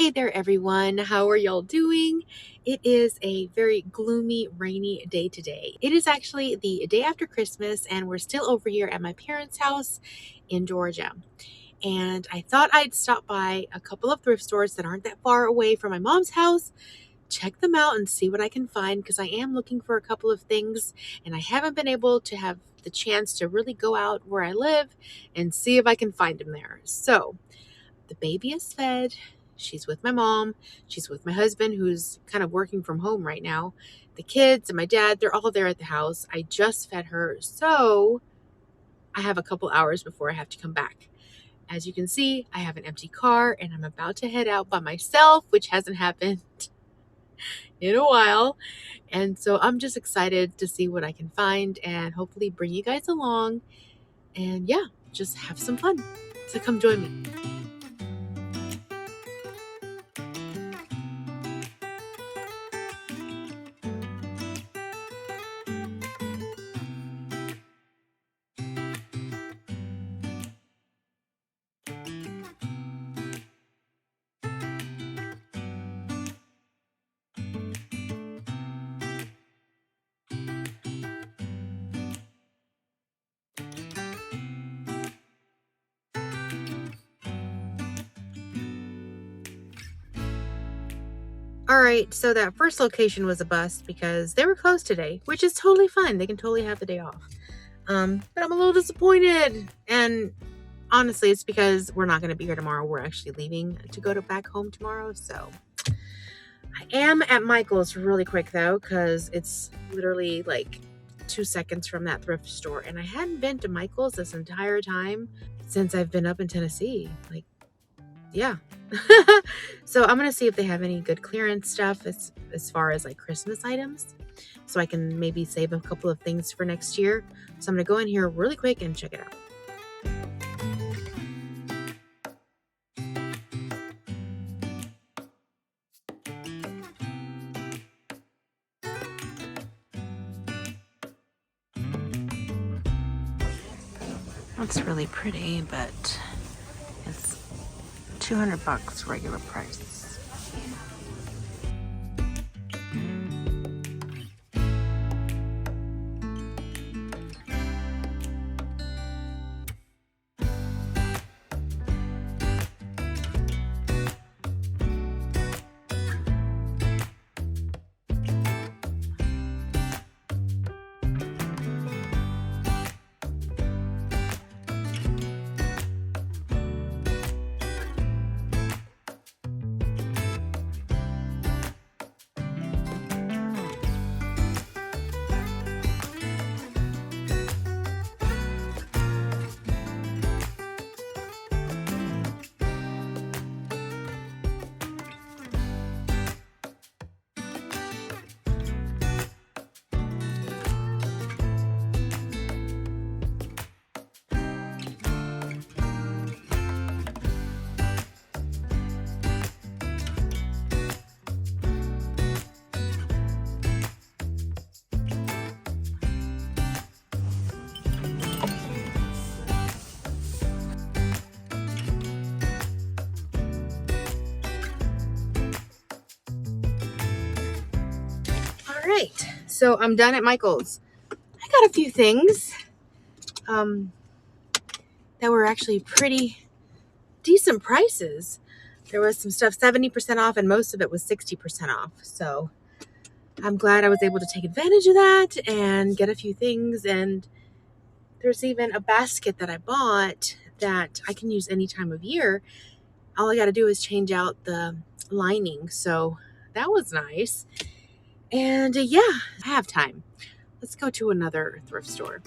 Hey there, everyone. How are y'all doing? It is a very gloomy, rainy day today. It is actually the day after Christmas, and we're still over here at my parents' house in Georgia. And I thought I'd stop by a couple of thrift stores that aren't that far away from my mom's house, check them out, and see what I can find because I am looking for a couple of things, and I haven't been able to have the chance to really go out where I live and see if I can find them there. So, the baby is fed. She's with my mom. She's with my husband, who's kind of working from home right now. The kids and my dad, they're all there at the house. I just fed her. So I have a couple hours before I have to come back. As you can see, I have an empty car and I'm about to head out by myself, which hasn't happened in a while. And so I'm just excited to see what I can find and hopefully bring you guys along. And yeah, just have some fun. So come join me. All right, so that first location was a bust because they were closed today, which is totally fine. They can totally have the day off. But I'm a little disappointed. And honestly, it's because we're not going to be here tomorrow. We're actually leaving to go back home tomorrow. So I am at Michael's really quick though, because it's literally like 2 seconds from that thrift store. And I hadn't been to Michael's this entire time since I've been up in Tennessee. Like, yeah. So I'm gonna see if they have any good clearance stuff as far as like Christmas items, so I can maybe save a couple of things for next year. So I'm gonna go in here really quick and check it out. That's really pretty, but it's $200 regular price. All right, so I'm done at Michael's. I got a few things that were actually pretty decent prices. There was some stuff 70% off and most of it was 60% off. So I'm glad I was able to take advantage of that and get a few things. And there's even a basket that I bought that I can use any time of year. All I got to do is change out the lining. So that was nice. And yeah, I have time. Let's go to another thrift store.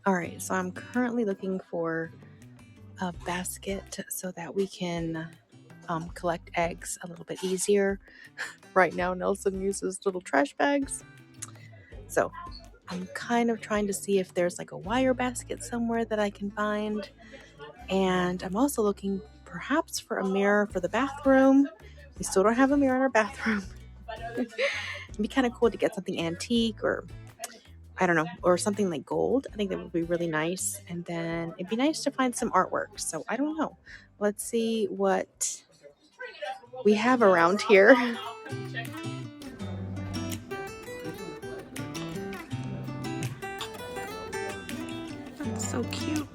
All right, so I'm currently looking for a basket so that we can collect eggs a little bit easier. Right now, Nelson uses little trash bags. So I'm kind of trying to see if there's like a wire basket somewhere that I can find. And I'm also looking perhaps for a mirror for the bathroom. We still don't have a mirror in our bathroom. It'd be kind of cool to get something antique or I don't know, or something like gold. I think that would be really nice. And then it'd be nice to find some artwork. So I don't know. Let's see what we have around here. That's so cute.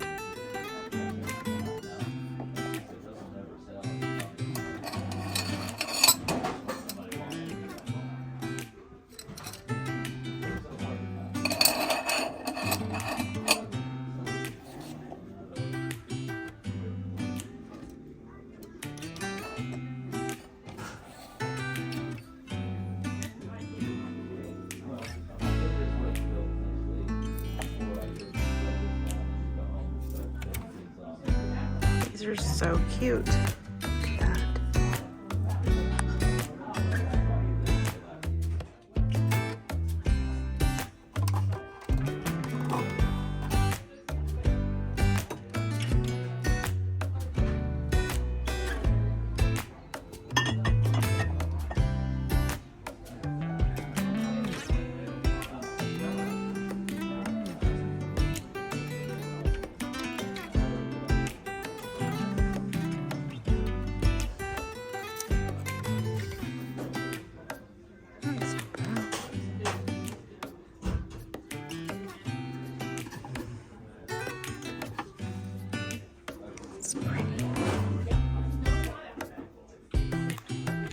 These are so cute. Look at that.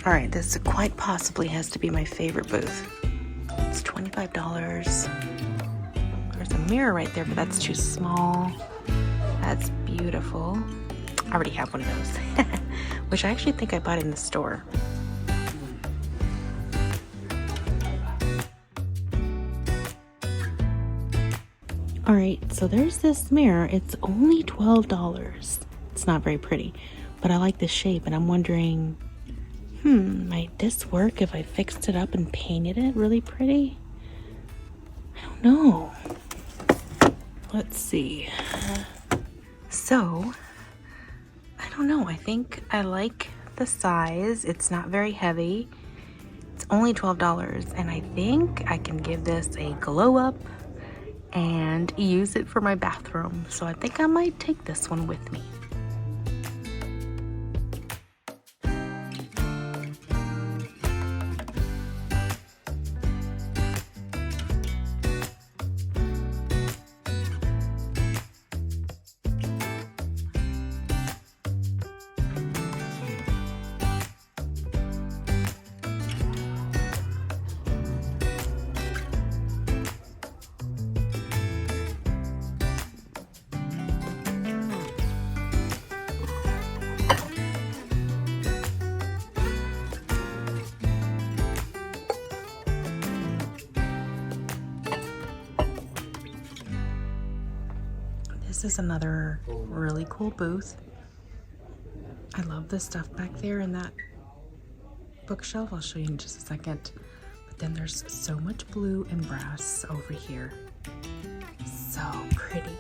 All right, this quite possibly has to be my favorite booth. It's $25. There's a mirror right there, but that's too small. That's beautiful. I already have one of those, which I actually think I bought in the store. All right, so there's this mirror. It's only $12. It's not very pretty, but I like the shape, and I'm wondering, might this work if I fixed it up and painted it really pretty? I don't know. Let's see. So, I don't know. I think I like the size. It's not very heavy. It's only $12, and I think I can give this a glow up and use it for my bathroom. So I think I might take this one with me. This is another really cool booth. I love the stuff back there in that bookshelf. I'll show you in just a second. But then there's so much blue and brass over here. So pretty.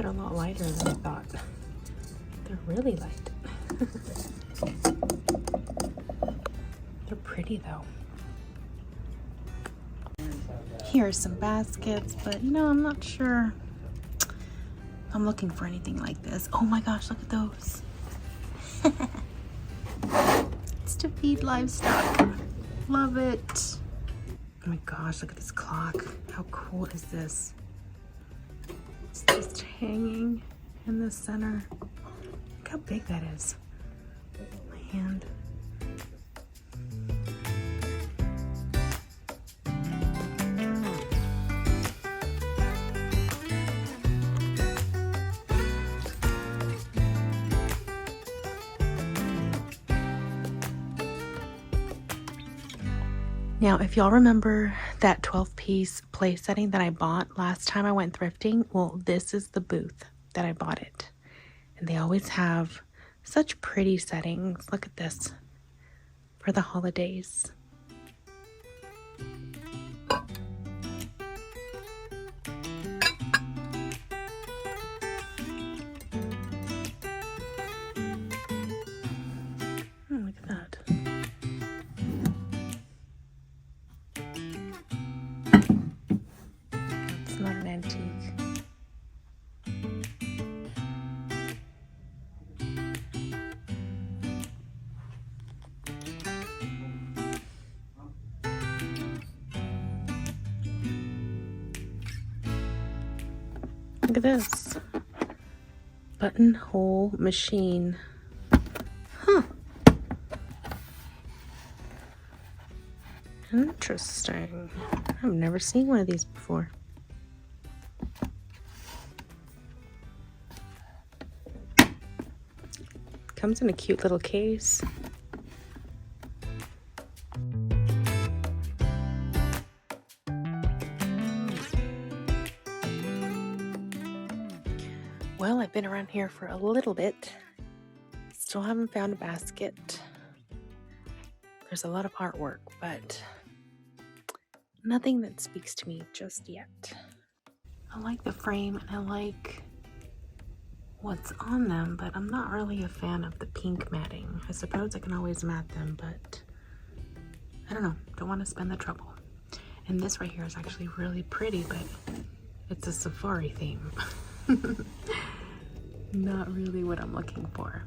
they're a lot lighter than I thought. They're really light. They're pretty though. Here are some baskets, but you know, I'm not sure I'm looking for anything like this. Oh my gosh, look at those. It's to feed livestock. Love it. Oh my gosh, look at this clock. How cool is this? It's just hanging in the center. Look how big that is. My hand. Now, if y'all remember that 12-piece place setting that I bought last time I went thrifting, well, this is the booth that I bought it. And they always have such pretty settings. Look at this for the holidays. Oh, look at that. It's not an antique. Look at this. Buttonhole machine. Huh. Interesting. I've never seen one of these before. Comes in a cute little case. Well, I've been around here for a little bit. Still haven't found a basket. There's a lot of artwork, but nothing that speaks to me just yet. I like the frame and I like what's on them, but I'm not really a fan of the pink matting. I suppose I can always mat them, but I don't know. Don't want to spend the trouble. And this right here is actually really pretty, but it's a safari theme. Not really what I'm looking for.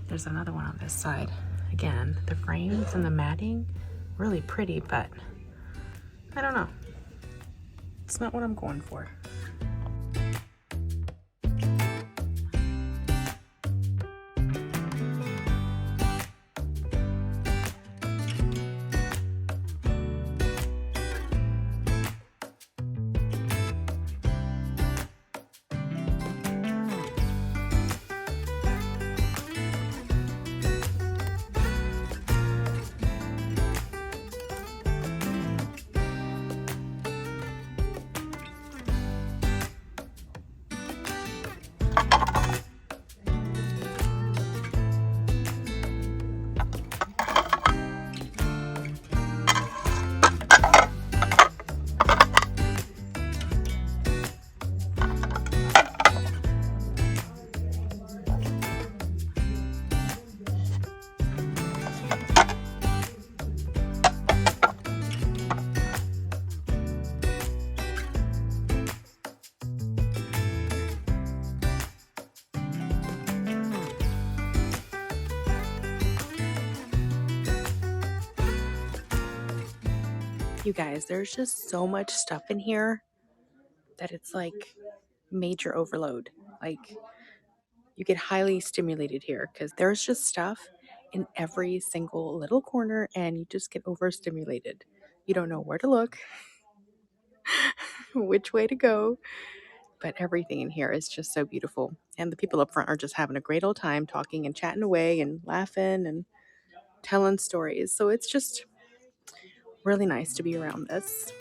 There's another one on this side. Again, the frames and the matting, really pretty, but I don't know. It's not what I'm going for. You guys, there's just so much stuff in here that it's like major overload. Like, you get highly stimulated here because there's just stuff in every single little corner and you just get overstimulated. You don't know where to look, which way to go, but everything in here is just so beautiful. And the people up front are just having a great old time talking and chatting away and laughing and telling stories. So it's just really nice to be around this.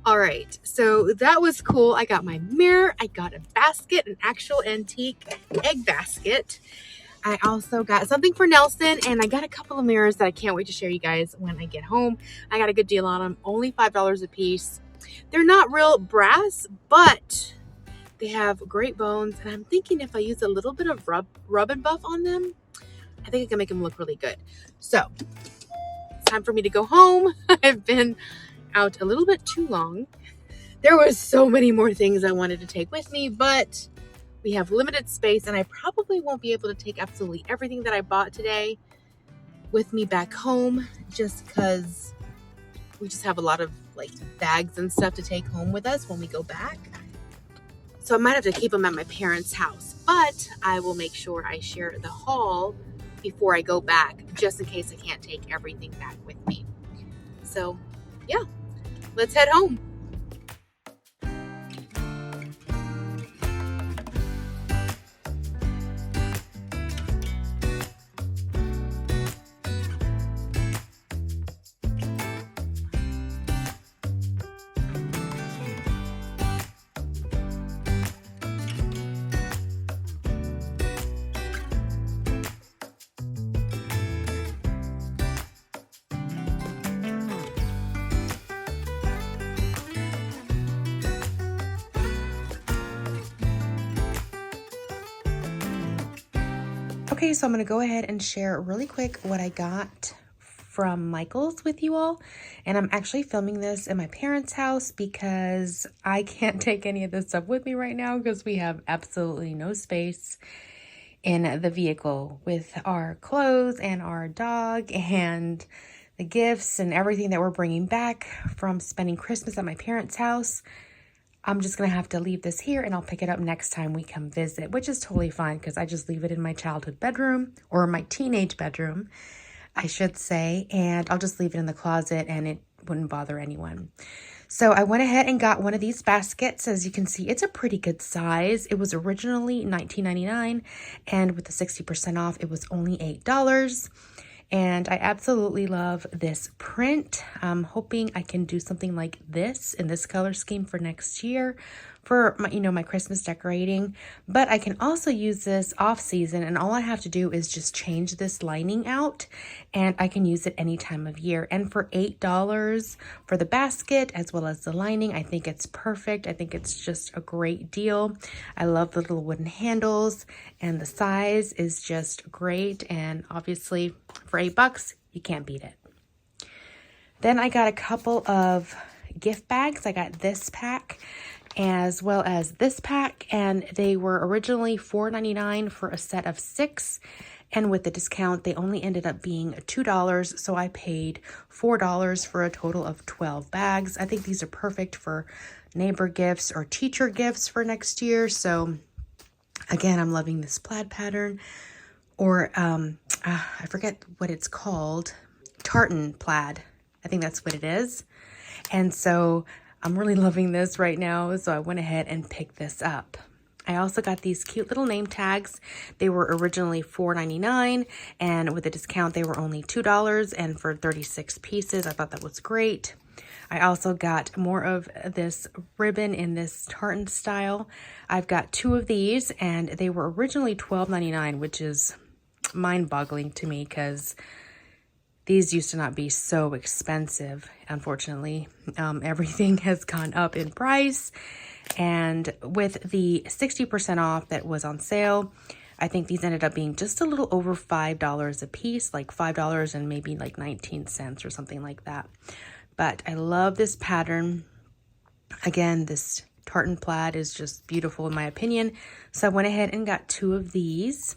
All right, so that was cool. I got my mirror, I got a basket, an actual antique egg basket. I also got something for Nelson, and I got a couple of mirrors that I can't wait to share you guys when I get home. I got a good deal on them, only $5 a piece. They're not real brass, but they have great bones, and I'm thinking if I use a little bit of rub and buff on them, I think I can make them look really good. So it's time for me to go home. I've been out a little bit too long. There was so many more things I wanted to take with me, but we have limited space, and I probably won't be able to take absolutely everything that I bought today with me back home, just because we just have a lot of like bags and stuff to take home with us when we go back. So I might have to keep them at my parents' house, but I will make sure I share the haul before I go back, just in case I can't take everything back with me. So yeah, let's head home. Okay, so I'm going to go ahead and share really quick what I got from Michael's with you all. And I'm actually filming this in my parents' house because I can't take any of this stuff with me right now because we have absolutely no space in the vehicle with our clothes and our dog and the gifts and everything that we're bringing back from spending Christmas at my parents' house. I'm just going to have to leave this here, and I'll pick it up next time we come visit, which is totally fine because I just leave it in my childhood bedroom, or my teenage bedroom, I should say, and I'll just leave it in the closet and it wouldn't bother anyone. So I went ahead and got one of these baskets. As you can see, it's a pretty good size. It was originally $19.99, and with the 60% off, it was only $8. And I absolutely love this print. I'm hoping I can do something like this in this color scheme for next year for my, my Christmas decorating. But I can also use this off season, and all I have to do is just change this lining out, and I can use it any time of year. And for $8 for the basket as well as the lining, I think it's perfect. I think it's just a great deal. I love the little wooden handles, and the size is just great. And obviously for $8, you can't beat it. Then I got a couple of gift bags. I got this pack as well as this pack, and they were originally $4.99 for a set of 6, and with the discount they only ended up being $2, so I paid $4 for a total of 12 bags. I think these are perfect for neighbor gifts or teacher gifts for next year. So again, I'm loving this plaid pattern, or I forget what it's called, tartan plaid, I think that's what it is. And so I'm really loving this right now, so I went ahead and picked this up. I also got these cute little name tags. They were originally $4.99, and with a discount they were only $2, and for 36 pieces, I thought that was great. I also got more of this ribbon in this tartan style. I've got 2 of these, and they were originally $12.99, which is mind-boggling to me because these used to not be so expensive. Unfortunately, everything has gone up in price. And with the 60% off that was on sale, I think these ended up being just a little over $5 a piece, like $5 and maybe like 19 cents or something like that. But I love this pattern. Again, this tartan plaid is just beautiful in my opinion. So I went ahead and got 2 of these.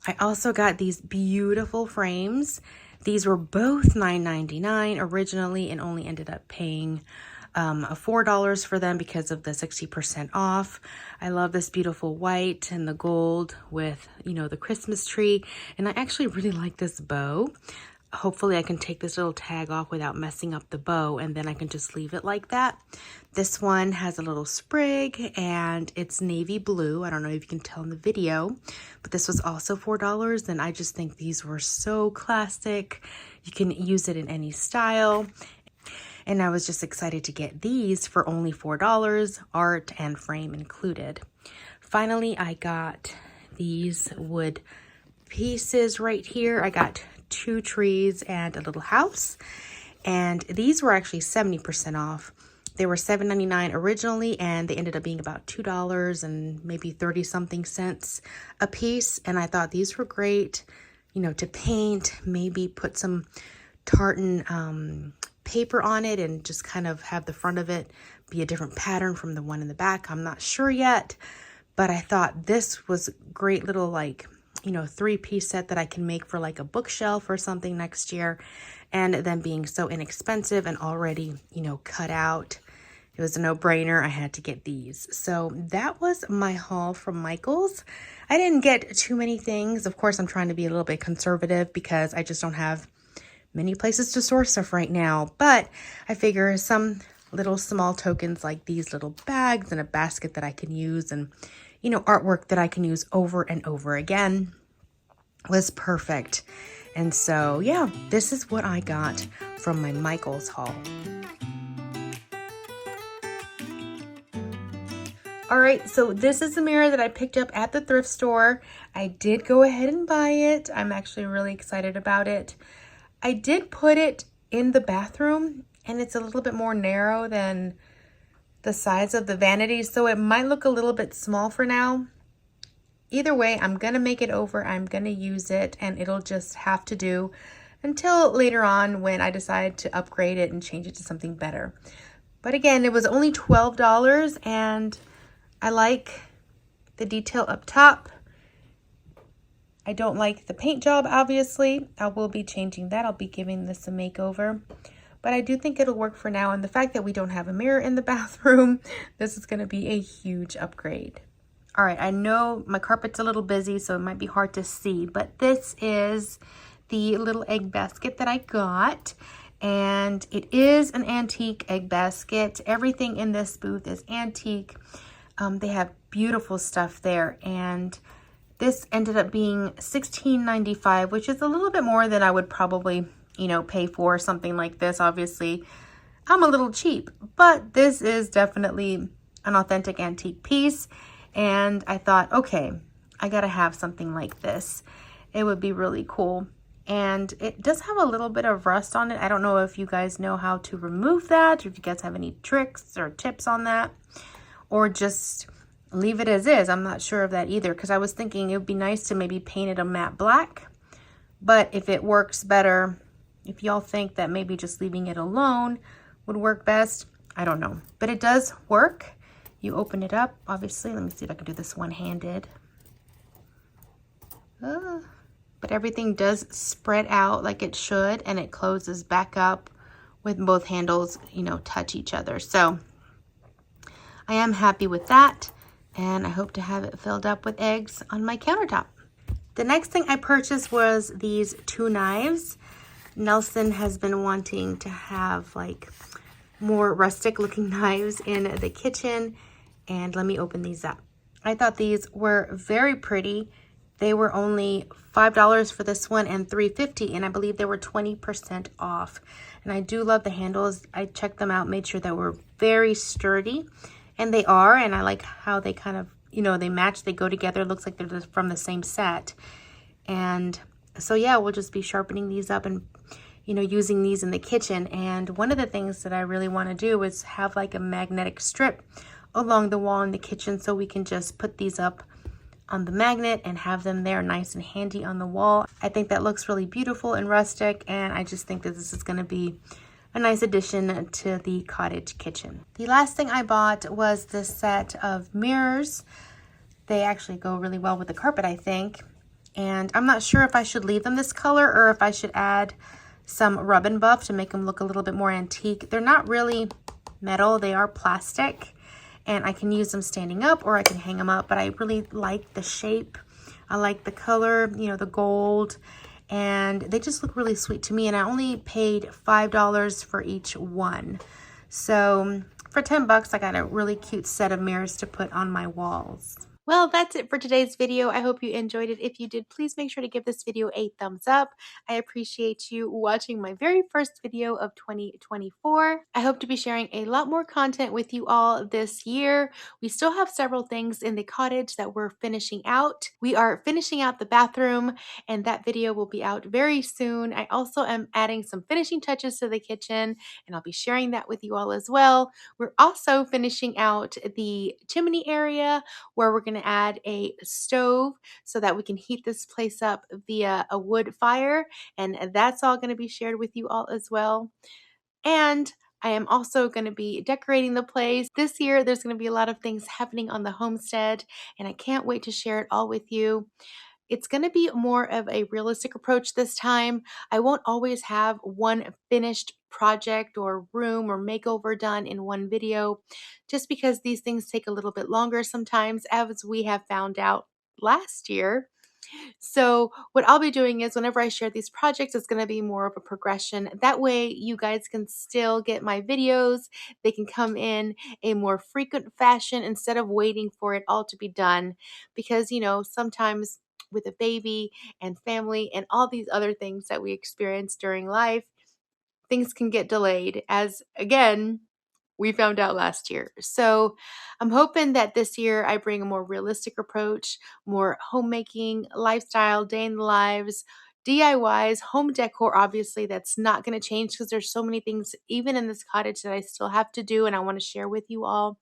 I also got these beautiful frames. These were both $9.99 originally, and only ended up paying $4 for them because of the 60% off. I love this beautiful white and the gold with, the Christmas tree. And I actually really like this bow. Hopefully I can take this little tag off without messing up the bow, and then I can just leave it like that. This one has a little sprig, and it's navy blue. I don't know if you can tell in the video, but this was also $4, and I just think these were so classic. You can use it in any style. and I was just excited to get these for only $4, art and frame included. Finally, I got these wood pieces right here. I got 2 trees and a little house, and these were actually 70% off. They were $7.99 originally, and they ended up being about $2 and maybe 30 something cents a piece. And I thought these were great, you know, to paint, maybe put some tartan paper on it and just kind of have the front of it be a different pattern from the one in the back. I'm not sure yet, but I thought this was a great little, like, you know, 3-piece set that I can make for like a bookshelf or something next year. And then being so inexpensive and already, you know, cut out, it was a no-brainer. I had to get these. So that was my haul from Michael's. I didn't get too many things. Of course, I'm trying to be a little bit conservative because I just don't have many places to store stuff right now. But I figure some little small tokens like these little bags and a basket that I can use, and, you know, artwork that I can use over and over again was perfect. And so, yeah, this is what I got from my Michael's haul. All right, so this is the mirror that I picked up at the thrift store. I did go ahead and buy it. I'm actually really excited about it. I did put it in the bathroom, and it's a little bit more narrow than the size of the vanity, so it might look a little bit small for now. Either way, I'm going to make it over. I'm going to use it, and it'll just have to do until later on when I decide to upgrade it and change it to something better. But again, it was only $12, and I like the detail up top. I don't like the paint job, obviously. I will be changing that. I'll be giving this a makeover. But I do think it'll work for now. And the fact that we don't have a mirror in the bathroom, this is going to be a huge upgrade. All right, I know my carpet's a little busy, so it might be hard to see, but this is the little egg basket that I got, and it is an antique egg basket. Everything in this booth is antique. They have beautiful stuff there, and this ended up being $16.95, which is a little bit more than I would probably, you know, pay for something like this. Obviously, I'm a little cheap, but this is definitely an authentic antique piece. And I thought, okay, I gotta have something like this. It would be really cool. And it does have a little bit of rust on it. I don't know if you guys know how to remove that, or if you guys have any tricks or tips on that, or just leave it as is. I'm not sure of that either, because I was thinking it would be nice to maybe paint it a matte black. But if it works better, if y'all think that maybe just leaving it alone would work best, I don't know. But it does work. You open it up, obviously. Let me see if I can do this one-handed. But everything does spread out like it should, and it closes back up with both handles, you know, touch each other. So I am happy with that, and I hope to have it filled up with eggs on my countertop. The next thing I purchased was these 2 knives. Nelson has been wanting to have like more rustic looking knives in the kitchen, and let me open these up. I thought these were very pretty. They were only $5 for this one and $3.50, and I believe they were 20% off. And I do love the handles. I checked them out, made sure that were very sturdy, and they are. And I like how they kind of, you know, they match, they go together. It looks like they're just from the same set. And so yeah, we'll just be sharpening these up and, you know, using these in the kitchen. And one of the things that I really want to do is have like a magnetic strip along the wall in the kitchen, so we can just put these up on the magnet and have them there nice and handy on the wall. I think that looks really beautiful and rustic, and I just think that this is going to be a nice addition to the cottage kitchen. The last thing I bought was this set of mirrors. They actually go really well with the carpet, I think. And I'm not sure if I should leave them this color or if I should add some rub and buff to make them look a little bit more antique. They're not really metal, they are plastic. And I can use them standing up or I can hang them up, but I really like the shape. I like the color, you know, the gold, and they just look really sweet to me. And I only paid $5 for each one. So for 10 bucks, I got a really cute set of mirrors to put on my walls. Well, that's it for today's video. I hope you enjoyed it. If you did, please make sure to give this video a thumbs up. I appreciate you watching my very first video of 2024. I hope to be sharing a lot more content with you all this year. We still have several things in the cottage that we're finishing out. We are finishing out the bathroom, and that video will be out very soon. I also am adding some finishing touches to the kitchen, and I'll be sharing that with you all as well. We're also finishing out the chimney area where we're going to add a stove so that we can heat this place up via a wood fire. And that's all going to be shared with you all as well. And I am also going to be decorating the place. This year, there's going to be a lot of things happening on the homestead, and I can't wait to share it all with you. It's going to be more of a realistic approach this time. I won't always have one finished project or room or makeover done in one video, just because these things take a little bit longer sometimes, as we have found out last year. So what I'll be doing is whenever I share these projects, it's going to be more of a progression. That way you guys can still get my videos. They can come in a more frequent fashion instead of waiting for it all to be done. Because, sometimes with a baby and family and all these other things that we experience during life, things can get delayed, as again, we found out last year. So I'm hoping that this year I bring a more realistic approach, more homemaking, lifestyle, day in the lives, DIYs, home decor. Obviously, that's not going to change because there's so many things, even in this cottage, that I still have to do and I want to share with you all.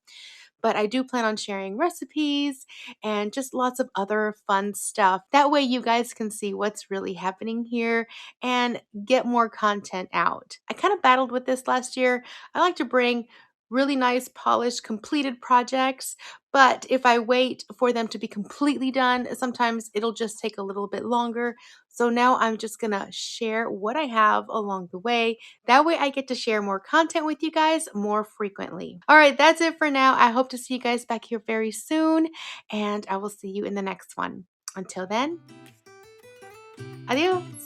But I do plan on sharing recipes and just lots of other fun stuff. That way you guys can see what's really happening here and get more content out. I kind of battled with this last year. I like to bring really nice, polished, completed projects, but if I wait for them to be completely done, sometimes it'll just take a little bit longer. So now I'm just gonna share what I have along the way. That way I get to share more content with you guys more frequently. All right, that's it for now. I hope to see you guys back here very soon, and I will see you in the next one. Until then, adios.